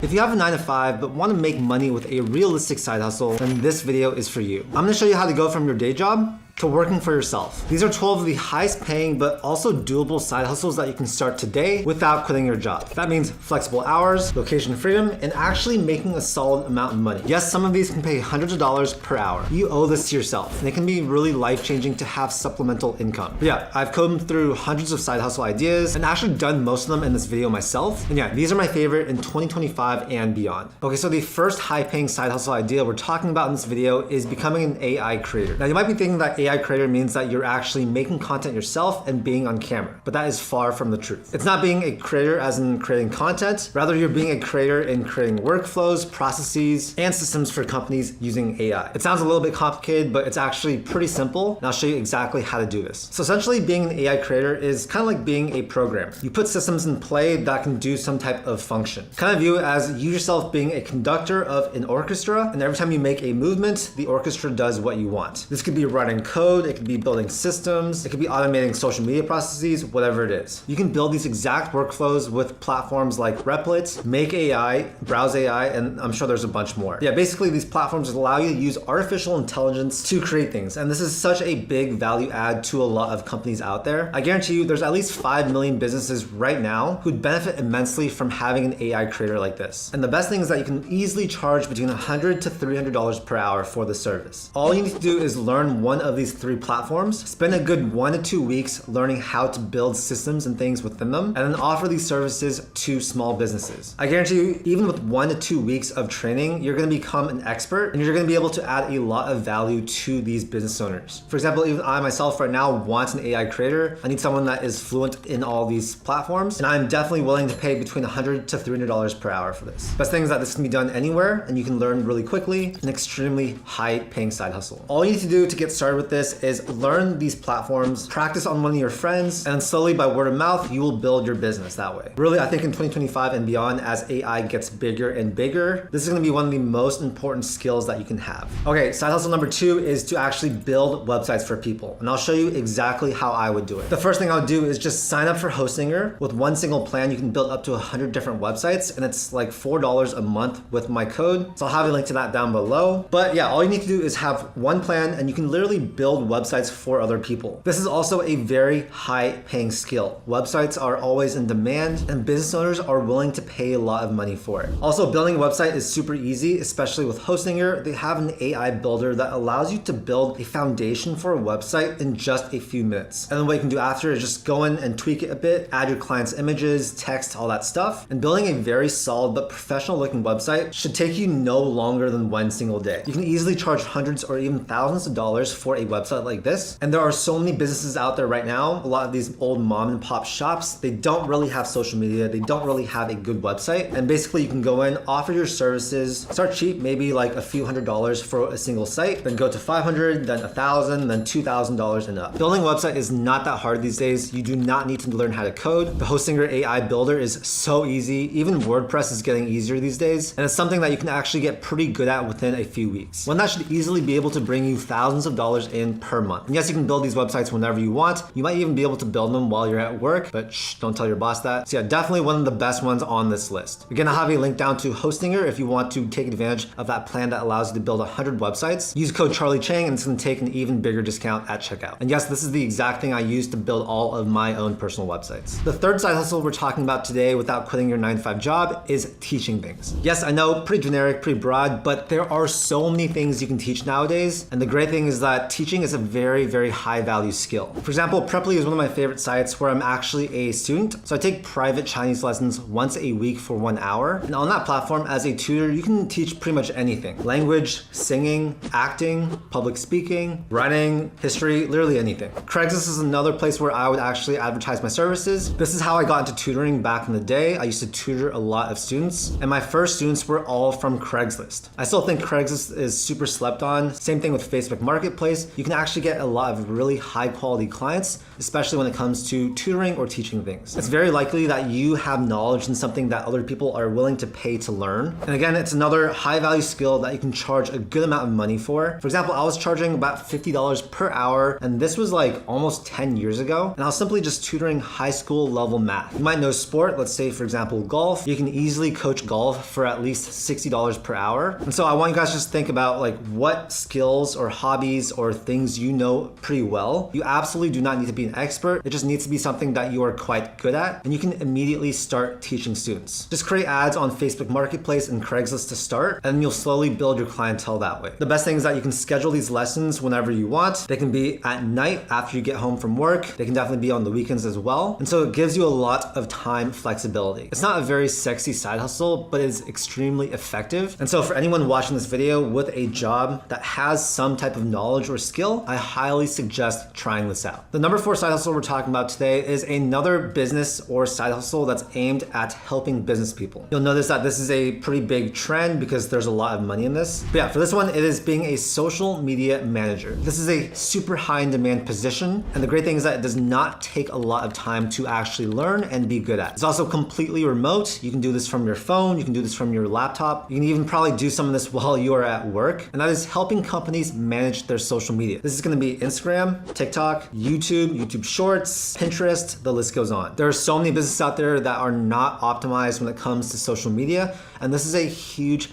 If you have a 9 to 5 but want to make money with a realistic side hustle, then this video is for you. I'm going to show you how to go from your day job to working for yourself. These are 12 of the highest paying but also doable side hustles that you can start today without quitting your job. That means flexible hours, location freedom, and actually making a solid amount of money. Yes, some of these can pay hundreds of dollars per hour. You owe this to yourself, and it can be really life-changing to have supplemental income. But yeah, I've combed through hundreds of side hustle ideas and actually done most of them in this video myself. And yeah, these are my favorite in 2025 and beyond. Okay, so the first high-paying side hustle idea we're talking about in this video is becoming an AI creator. Now you might be thinking that AI creator means that you're actually making content yourself and being on camera, but that is far from the truth. It's not being a creator as in creating content, rather you're being a creator in creating workflows, processes, and systems for companies using AI. It sounds a little bit complicated, but it's actually pretty simple, and I'll show you exactly how to do this. So essentially being an AI creator is kind of like being a programmer. You put systems in play that can do some type of function. Kind of view it as you yourself being a conductor of an orchestra, and every time you make a movement, the orchestra does what you want. This could be writing code, it could be building systems, it could be automating social media processes, whatever it is. You can build these exact workflows with platforms like Replit, Make AI, Browse AI, and I'm sure there's a bunch more. Yeah, basically these platforms allow you to use artificial intelligence to create things, and this is such a big value add to a lot of companies out there. I guarantee you there's at least 5 million businesses right now who'd benefit immensely from having an AI creator like this. And the best thing is that you can easily charge between $100 to $300 per hour for the service. All you need to do is learn one of these 3 platforms, spend a good 1 to 2 weeks learning how to build systems and things within them, and then offer these services to small businesses. I guarantee you, even with 1 to 2 weeks of training, you're gonna become an expert and you're gonna be able to add a lot of value to these business owners. For example, even I myself right now want an AI creator. I need someone that is fluent in all these platforms, and I'm definitely willing to pay between $100 to $300 per hour for this. Best thing is that this can be done anywhere and you can learn really quickly, an extremely high paying side hustle. All you need to do to get started with this is learn these platforms, practice on one of your friends, and slowly by word of mouth, you will build your business that way. Really, I think in 2025 and beyond, as AI gets bigger and bigger, this is gonna be one of the most important skills that you can have. Okay, side hustle number 2 is to actually build websites for people. And I'll show you exactly how I would do it. The first thing I would do is just sign up for Hostinger. With one single plan, you can build up to 100 different websites, and it's like $4 a month with my code. So I'll have a link to that down below. But yeah, all you need to do is have one plan and you can literally build websites for other people. This is also a very high paying skill. Websites are always in demand and business owners are willing to pay a lot of money for it. Also, building a website is super easy, especially with Hostinger. They have an AI builder that allows you to build a foundation for a website in just a few minutes. And then what you can do after is just go in and tweak it a bit, add your client's images, text, all that stuff. And building a very solid but professional looking website should take you no longer than 1 single day. You can easily charge hundreds or even thousands of dollars for a website like this. And there are so many businesses out there right now, a lot of these old mom and pop shops, they don't really have social media, they don't really have a good website. And basically you can go in, offer your services, start cheap, maybe like a few $100s for a single site, then go to $500, then $1,000, then $2,000 and up. Building a website is not that hard these days. You do not need to learn how to code. The Hostinger AI builder is so easy. Even WordPress is getting easier these days. And it's something that you can actually get pretty good at within a few weeks. One that should easily be able to bring you thousands of dollars in per month. And yes, you can build these websites whenever you want. You might even be able to build them while you're at work, but shh, don't tell your boss that. So yeah, definitely one of the best ones on this list. Again, I'll have a link down to Hostinger if you want to take advantage of that plan that allows you to build 100 websites. Use code CharlieChang and it's gonna take an even bigger discount at checkout. And yes, this is the exact thing I use to build all of my own personal websites. The third side hustle we're talking about today without quitting your 9 to 5 job is teaching things. Yes, I know, pretty generic, pretty broad, but there are so many things you can teach nowadays. And the great thing is that teaching is a very, very high value skill. For example, Preply is one of my favorite sites where I'm actually a student. So I take private Chinese lessons once a week for 1 hour. And on that platform, as a tutor, you can teach pretty much anything. Language, singing, acting, public speaking, writing, history, literally anything. Craigslist is another place where I would actually advertise my services. This is how I got into tutoring back in the day. I used to tutor a lot of students, and my first students were all from Craigslist. I still think Craigslist is super slept on. Same thing with Facebook Marketplace. you can actually get a lot of really high quality clients, especially when it comes to tutoring or teaching things. It's very likely that you have knowledge in something that other people are willing to pay to learn. And again, it's another high value skill that you can charge a good amount of money for. For example, I was charging about $50 per hour, and this was like almost 10 years ago. And I was simply just tutoring high school level math. You might know sport, let's say for example, golf. You can easily coach golf for at least $60 per hour. And so I want you guys to just think about like what skills or hobbies or things you know pretty well. You absolutely do not need to be an expert. It just needs to be something that you are quite good at, and you can immediately start teaching students. Just create ads on Facebook Marketplace and Craigslist to start, and then you'll slowly build your clientele that way. The best thing is that you can schedule these lessons whenever you want. They can be at night after you get home from work. They can definitely be on the weekends as well. And so it gives you a lot of time flexibility. It's not a very sexy side hustle, but it is extremely effective. And so for anyone watching this video with a job that has some type of knowledge or skill, I highly suggest trying this out. The number 4 side hustle we're talking about today is another business or side hustle that's aimed at helping business people. You'll notice that this is a pretty big trend because there's a lot of money in this. But yeah, for this one, it is being a social media manager. This is a super high in demand position. And the great thing is that it does not take a lot of time to actually learn and be good at. It's also completely remote. You can do this from your phone. You can do this from your laptop. You can even probably do some of this while you are at work. And that is helping companies manage their social media. This is going to be Instagram, TikTok, YouTube Shorts, Pinterest, the list goes on. There are so many businesses out there that are not optimized when it comes to social media. And this is a huge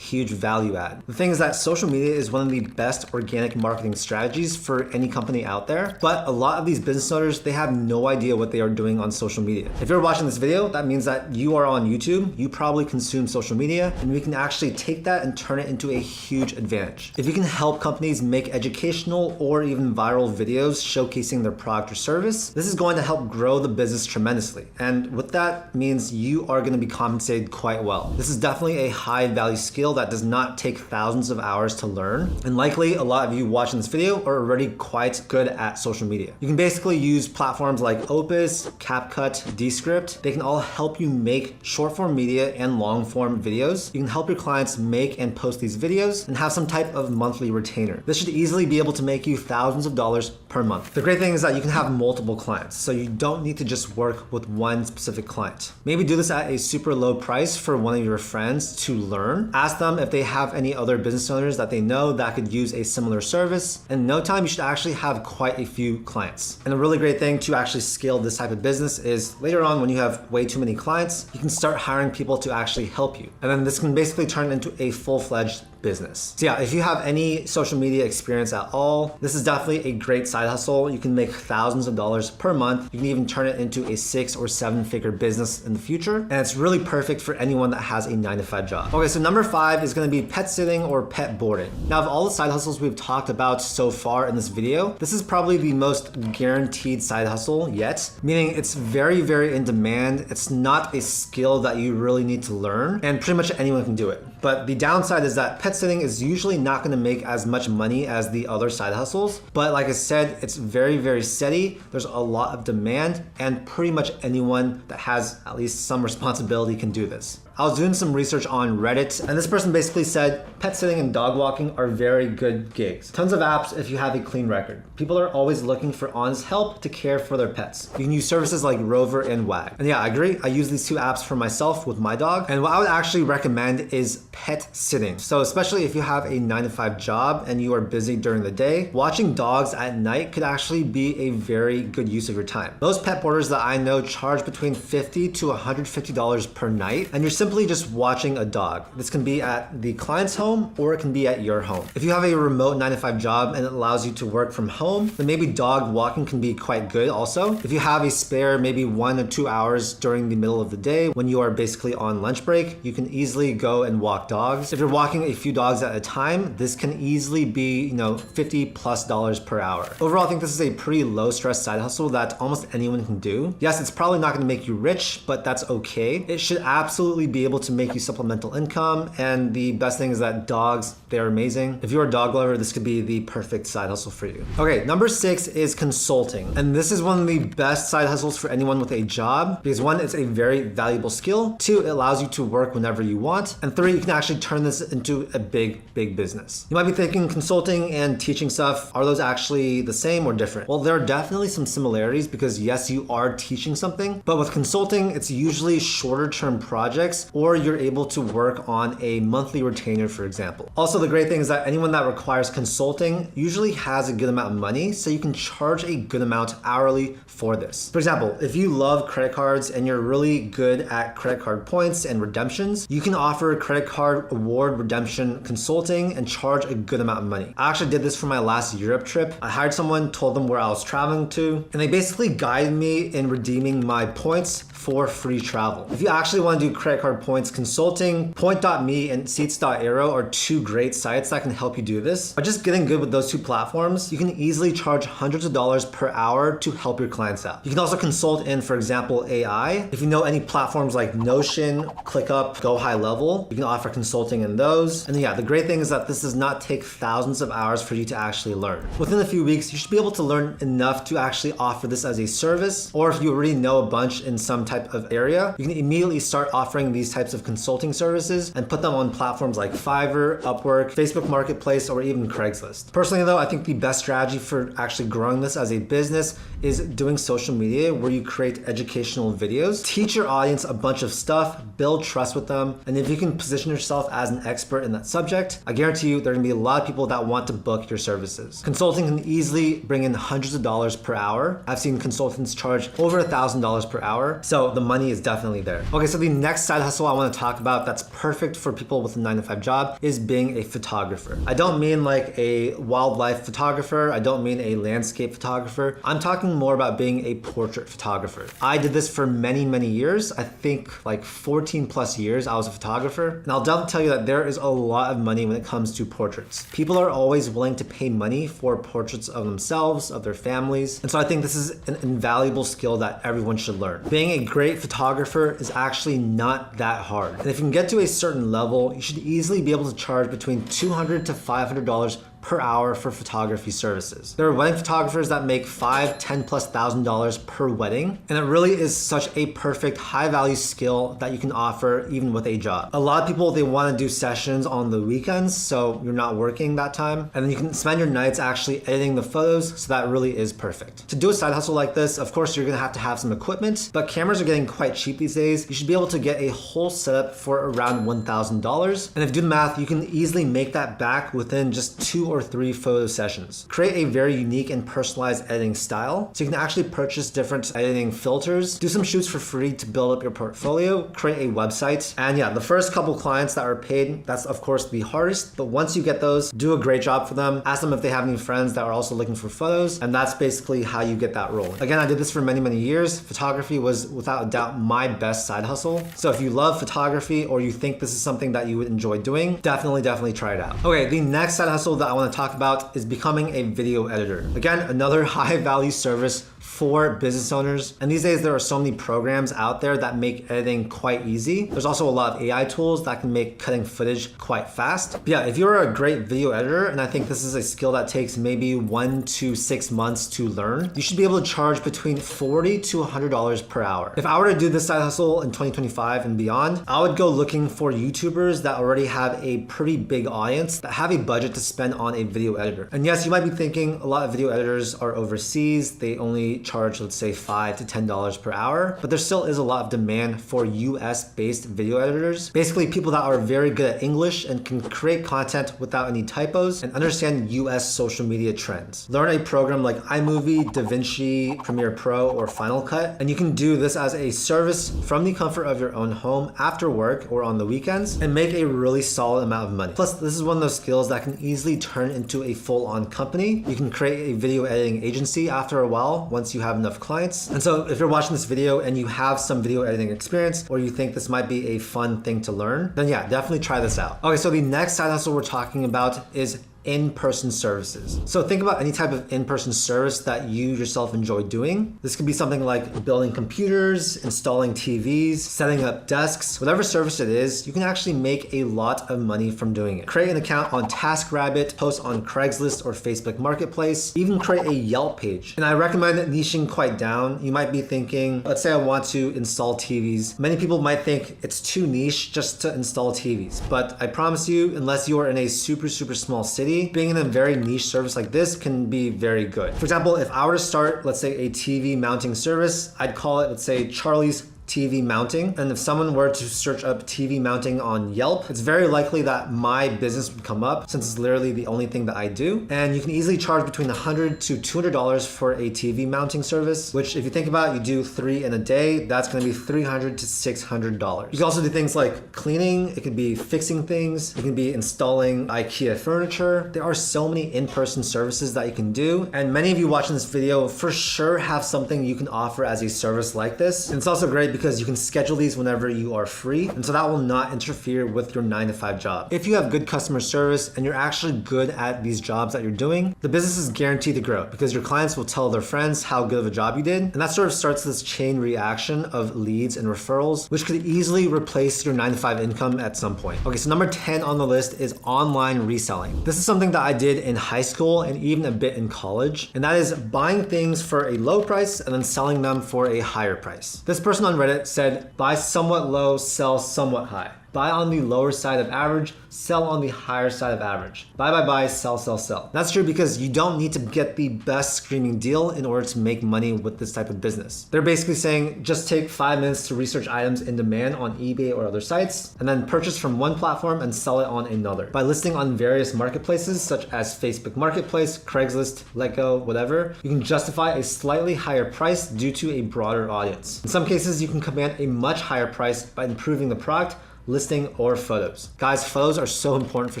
value add. The thing is that social media is one of the best organic marketing strategies for any company out there, but a lot of these business owners, they have no idea what they are doing on social media. If you're watching this video, that means that you are on YouTube, you probably consume social media, and we can actually take that and turn it into a huge advantage. If you can help companies make educational or even viral videos showcasing their product or service, this is going to help grow the business tremendously. And what that means, you are going to be compensated quite well. This is definitely a high value skill that does not take thousands of hours to learn. And likely a lot of you watching this video are already quite good at social media. You can basically use platforms like Opus, CapCut, Descript. They can all help you make short form media and long form videos. You can help your clients make and post these videos and have some type of monthly retainer. This should easily be able to make you thousands of dollars per month. The great thing is that you can have multiple clients, so you don't need to just work with one specific client. Maybe do this at a super low price for one of your friends to learn. Ask them if they have any other business owners that they know that could use a similar service. In no time, you should actually have quite a few clients. And a really great thing to actually scale this type of business is later on when you have way too many clients, you can start hiring people to actually help you. And then this can basically turn into a full-fledged business. So yeah, if you have any social media experience at all, this is definitely a great side hustle. You can make thousands of dollars per month. You can even turn it into a 6 or 7 figure business in the future. And it's really perfect for anyone that has a 9-to-5 job. Okay, so number 5 is going to be pet sitting or pet boarding. Now, of all the side hustles we've talked about so far in this video, this is probably the most guaranteed side hustle yet, meaning it's very in demand. It's not a skill that you really need to learn, and pretty much anyone can do it. But the downside is that pet sitting is usually not going to make as much money as the other side hustles. But like I said, it's very steady. There's a lot of demand, and pretty much anyone that has at least some responsibility can do this. I was doing some research on Reddit, and this person basically said pet sitting and dog walking are very good gigs. Tons of apps if you have a clean record. People are always looking for honest help to care for their pets. You can use services like Rover and Wag. And yeah, I agree. I use these 2 apps for myself with my dog. And what I would actually recommend is pet sitting. So especially if you have a 9-to-5 job and you are busy during the day, watching dogs at night could actually be a very good use of your time. Most pet boarders that I know charge between $50 to $150 per night, and you're simply just watching a dog. This can be at the client's home or it can be at your home. If you have a remote 9-to-5 job and it allows you to work from home, then maybe dog walking can be quite good also. If you have a spare maybe 1 or 2 hours during the middle of the day when you are basically on lunch break, you can easily go and walk dogs. If you're walking a few dogs at a time, this can easily be, $50+ per hour. Overall, I think this is a pretty low stress side hustle that almost anyone can do. Yes, it's probably not going to make you rich, but that's okay. It should absolutely be able to make you supplemental income, and the best thing is that dogs, they're amazing. If you're a dog lover, this could be the perfect side hustle for you. Okay, number 6 is consulting. And this is one of the best side hustles for anyone with a job because 1, it's a very valuable skill. 2, it allows you to work whenever you want. And 3, you can can actually turn this into a big business. You might be thinking consulting and teaching stuff, are those actually the same or different? Well, there are definitely some similarities because yes, you are teaching something, but with consulting, it's usually shorter term projects or you're able to work on a monthly retainer, for example. Also, the great thing is that anyone that requires consulting usually has a good amount of money, so you can charge a good amount hourly for this. For example, if you love credit cards and you're really good at credit card points and redemptions, you can offer credit card award redemption consulting and charge a good amount of money. I actually did this for my last Europe trip. I hired someone, told them where I was traveling to, and they basically guided me in redeeming my points for free travel. If you actually want to do credit card points consulting, Point.me and Seats.aero are two great sites that can help you do this. By just getting good with those two platforms, you can easily charge hundreds of dollars per hour to help your clients out. You can also consult in, for example, AI. If you know any platforms like Notion, ClickUp, Go High Level, you can offer consulting in those. And yeah, the great thing is that this does not take thousands of hours for you to actually learn. Within a few weeks, you should be able to learn enough to actually offer this as a service, or if you already know a bunch in some type of area, you can immediately start offering these types of consulting services and put them on platforms like Fiverr, Upwork, Facebook Marketplace, or even Craigslist. Personally though, I think the best strategy for actually growing this as a business is doing social media where you create educational videos, teach your audience a bunch of stuff, build trust with them, and if you can position yourself as an expert in that subject, I guarantee you there are gonna be a lot of people that want to book your services. Consulting can easily bring in hundreds of dollars per hour. I've seen consultants charge over $1,000 per hour, so the money is definitely there. Okay, so the next side hustle I want to talk about that's perfect for people with a 9-to-5 job is being a photographer. I don't mean like a wildlife photographer. I don't mean a landscape photographer. I'm talking more about being a portrait photographer. I did this for many years. I think like 14 plus years I was a photographer. And I'll definitely tell you that there is a lot of money when it comes to portraits. People are always willing to pay money for portraits of themselves, of their families. And so I think this is an invaluable skill that everyone should learn. Being a great photographer is actually not that hard. And if you can get to a certain level, you should easily be able to charge between $200 to $500 per hour for photography services. There are wedding photographers that make $5,000, $10,000+ per wedding, and it really is such a perfect high value skill that you can offer even with a job. A lot of people, they want to do sessions on the weekends, so you're not working that time, and then you can spend your nights actually editing the photos, so that really is perfect. To do a side hustle like this, of course, you're gonna have to have some equipment, but cameras are getting quite cheap these days. You should be able to get a whole setup for around $1,000, and if you do the math, you can easily make that back within just 2 or 3 photo sessions. Create a very unique and personalized editing style, so you can actually purchase different editing filters, do some shoots for free to build up your portfolio, create a website, and yeah, the first couple clients that are paid, that's of course the hardest, but once you get those, do a great job for them, ask them if they have any friends that are also looking for photos, and that's basically how you get that rolling. Again, I did this for many years. Photography was without a doubt my best side hustle, so if you love photography or you think this is something that you would enjoy doing, definitely try it out. Okay, the next side hustle that I want to talk about is becoming a video editor. Again, another high value service for business owners. And these days there are so many programs out there that make editing quite easy. There's also a lot of AI tools that can make cutting footage quite fast. But yeah, if you're a great video editor, and I think this is a skill that takes maybe 1 to 6 months to learn, you should be able to charge between $40 to $100 per hour. If I were to do this side hustle in 2025 and beyond, I would go looking for YouTubers that already have a pretty big audience, that have a budget to spend on a video editor. And yes, you might be thinking a lot of video editors are overseas. They only charge, let's say, $5 to $10 per hour, but there still is a lot of demand for US-based video editors. Basically, people that are very good at English and can create content without any typos and understand US social media trends. Learn a program like iMovie, DaVinci, Premiere Pro, or Final Cut, and you can do this as a service from the comfort of your own home after work or on the weekends and make a really solid amount of money. Plus, this is one of those skills that can easily turn into a full-on company. You can create a video editing agency after a while once you have enough clients. And so if you're watching this video and you have some video editing experience, or you think this might be a fun thing to learn, then yeah, definitely try this out. Okay, so the next side hustle we're talking about is in-person services. So think about any type of in-person service that you yourself enjoy doing. This could be something like building computers, installing TVs, setting up desks, whatever service it is, you can actually make a lot of money from doing it. Create an account on TaskRabbit, post on Craigslist or Facebook Marketplace, even create a Yelp page. And I recommend niching quite down. You might be thinking, let's say I want to install TVs. Many people might think it's too niche just to install TVs, but I promise you, unless you are in a super small city, being in a very niche service like this can be very good. For example, if I were to start, let's say, a TV mounting service, I'd call it, let's say, Charlie's TV mounting. And if someone were to search up TV mounting on Yelp, it's very likely that my business would come up since it's literally the only thing that I do. And you can easily charge between $100 to $200 for a TV mounting service, which if you think about it, you do 3 in a day, that's gonna be $300 to $600. You can also do things like cleaning, it could be fixing things, it can be installing IKEA furniture. There are so many in-person services that you can do. And many of you watching this video for sure have something you can offer as a service like this. And it's also great because you can schedule these whenever you are free, and so that will not interfere with your 9-to-5 job. If you have good customer service and you're actually good at these jobs that you're doing, the business is guaranteed to grow because your clients will tell their friends how good of a job you did, and that sort of starts this chain reaction of leads and referrals, which could easily replace your 9-to-5 income at some point. Okay, so number 10 on the list is online reselling. This is something that I did in high school and even a bit in college, and that is buying things for a low price and then selling them for a higher price. This person on Reddit said, buy somewhat low, sell somewhat high. Buy on the lower side of average, sell on the higher side of average. Buy, sell, sell, sell. That's true because you don't need to get the best screaming deal in order to make money with this type of business. They're basically saying, just take 5 minutes to research items in demand on eBay or other sites, and then purchase from one platform and sell it on another. By listing on various marketplaces such as Facebook Marketplace, Craigslist, Letgo, whatever, you can justify a slightly higher price due to a broader audience. In some cases, you can command a much higher price by improving the product, listing, or photos. Guys, photos are so important for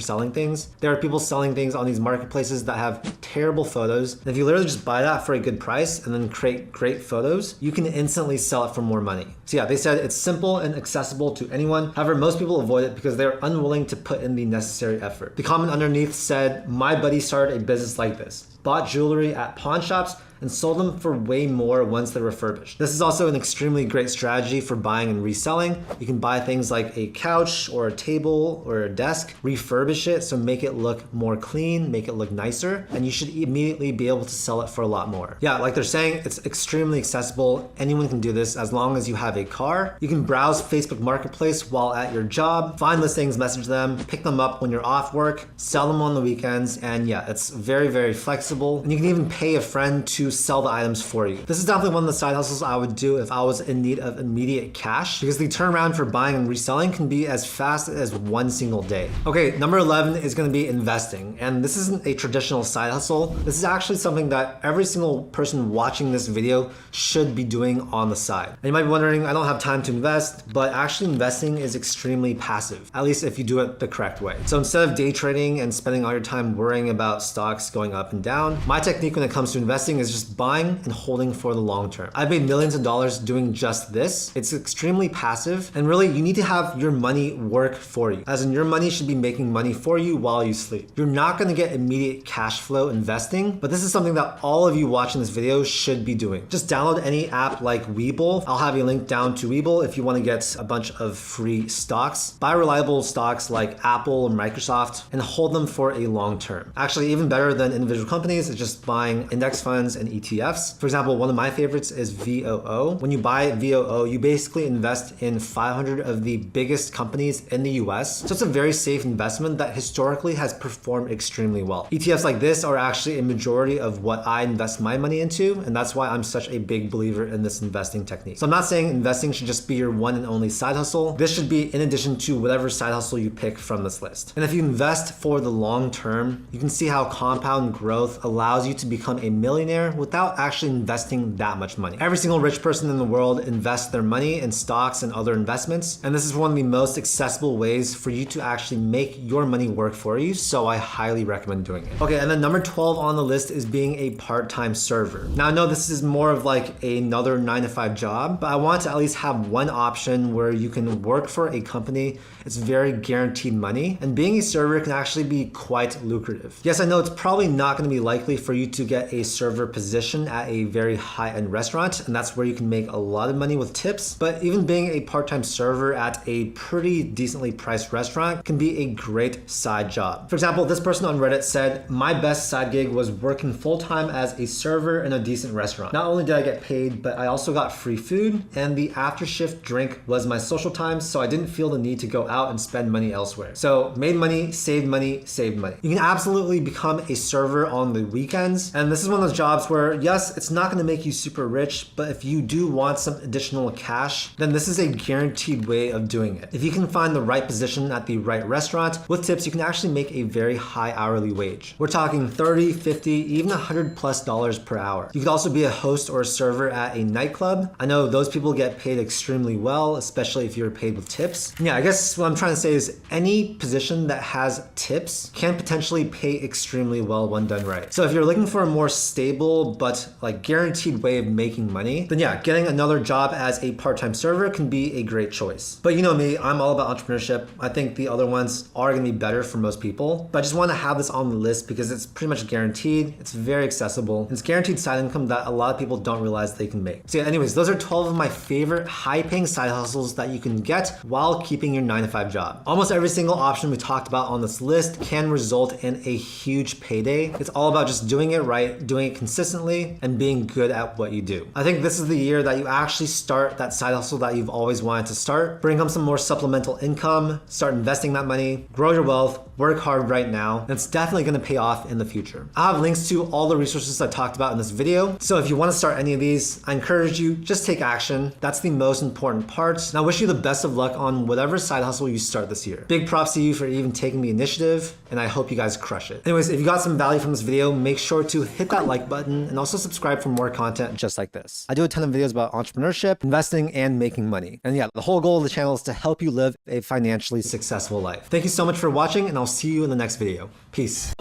selling things. There are people selling things on these marketplaces that have terrible photos. And if you literally just buy that for a good price and then create great photos, you can instantly sell it for more money. So yeah, they said it's simple and accessible to anyone. However, most people avoid it because they're unwilling to put in the necessary effort. The comment underneath said, my buddy started a business like this. Bought jewelry at pawn shops and sold them for way more once they're refurbished. This is also an extremely great strategy for buying and reselling. You can buy things like a couch or a table or a desk, refurbish it, so make it look more clean, make it look nicer, and you should immediately be able to sell it for a lot more. Yeah, like they're saying, it's extremely accessible. Anyone can do this as long as you have a car. You can browse Facebook Marketplace while at your job, find listings, message them, pick them up when you're off work, sell them on the weekends, and yeah, it's very flexible. And you can even pay a friend to sell the items for you. This is definitely one of the side hustles I would do if I was in need of immediate cash, because the turnaround for buying and reselling can be as fast as one single day. Okay, number 11 is going to be investing. And this isn't a traditional side hustle. This is actually something that every single person watching this video should be doing on the side. And you might be wondering, I don't have time to invest, but actually investing is extremely passive, at least if you do it the correct way. So instead of day trading and spending all your time worrying about stocks going up and down, my technique when it comes to investing is just buying and holding for the long term. I've made millions of dollars doing just this. It's extremely passive, and really you need to have your money work for you, as in your money should be making money for you while you sleep. You're not going to get immediate cash flow investing, but this is something that all of you watching this video should be doing. Just download any app like Webull. I'll have a link down to Webull if you want to get a bunch of free stocks. Buy reliable stocks like Apple and Microsoft and hold them for a long term. Actually, even better than individual companies is just buying index funds and ETFs. For example, one of my favorites is VOO. When you buy VOO, you basically invest in 500 of the biggest companies in the US. So it's a very safe investment that historically has performed extremely well. ETFs like this are actually a majority of what I invest my money into, and that's why I'm such a big believer in this investing technique. So I'm not saying investing should just be your one and only side hustle. This should be in addition to whatever side hustle you pick from this list. And if you invest for the long term, you can see how compound growth allows you to become a millionaire without actually investing that much money. Every single rich person in the world invests their money in stocks and other investments, and this is one of the most accessible ways for you to actually make your money work for you, so I highly recommend doing it. Okay, and then number 12 on the list is being a part-time server. Now I know this is more of like another 9-to-5 job, but I want to at least have one option where you can work for a company. It's very guaranteed money, and being a server can actually be quite lucrative. Yes, I know it's probably not going to be likely for you to get a server position at a very high-end restaurant, and that's where you can make a lot of money with tips, but even being a part-time server at a pretty decently priced restaurant can be a great side job. For example, this person on Reddit said, my best side gig was working full-time as a server in a decent restaurant. Not only did I get paid, but I also got free food, and the after shift drink was my social time, so I didn't feel the need to go out and spend money elsewhere. So made money, saved money, saved money. You can absolutely become a server on the weekends, and this is one of those jobs where, yes, it's not gonna make you super rich, but if you do want some additional cash, then this is a guaranteed way of doing it. If you can find the right position at the right restaurant, with tips, you can actually make a very high hourly wage. We're talking 30, 50, even $100+ per hour. You could also be a host or a server at a nightclub. I know those people get paid extremely well, especially if you're paid with tips. Yeah, I guess what I'm trying to say is any position that has tips can potentially pay extremely well when done right. So if you're looking for a more stable but like guaranteed way of making money, then yeah, getting another job as a part-time server can be a great choice. But you know me, I'm all about entrepreneurship. I think the other ones are gonna be better for most people, but I just wanna have this on the list because it's pretty much guaranteed, it's very accessible, and it's guaranteed side income that a lot of people don't realize they can make. So yeah, anyways, those are 12 of my favorite high-paying side hustles that you can get while keeping your 9-to-5 job. Almost every single option we talked about on this list can result in a huge payday. It's all about just doing it right, doing it consistently, and being good at what you do. I think this is the year that you actually start that side hustle that you've always wanted to start, bring home some more supplemental income, start investing that money, grow your wealth, work hard right now, and it's definitely gonna pay off in the future. I have links to all the resources I talked about in this video, so if you wanna start any of these, I encourage you, just take action. That's the most important part. And I wish you the best of luck on whatever side hustle you start this year. Big props to you for even taking the initiative, and I hope you guys crush it. Anyways, if you got some value from this video, make sure to hit that like button and also subscribe for more content just like this. I do a ton of videos about entrepreneurship, investing, and making money. And yeah, the whole goal of the channel is to help you live a financially successful life. Thank you so much for watching, and I'll see you in the next video. Peace.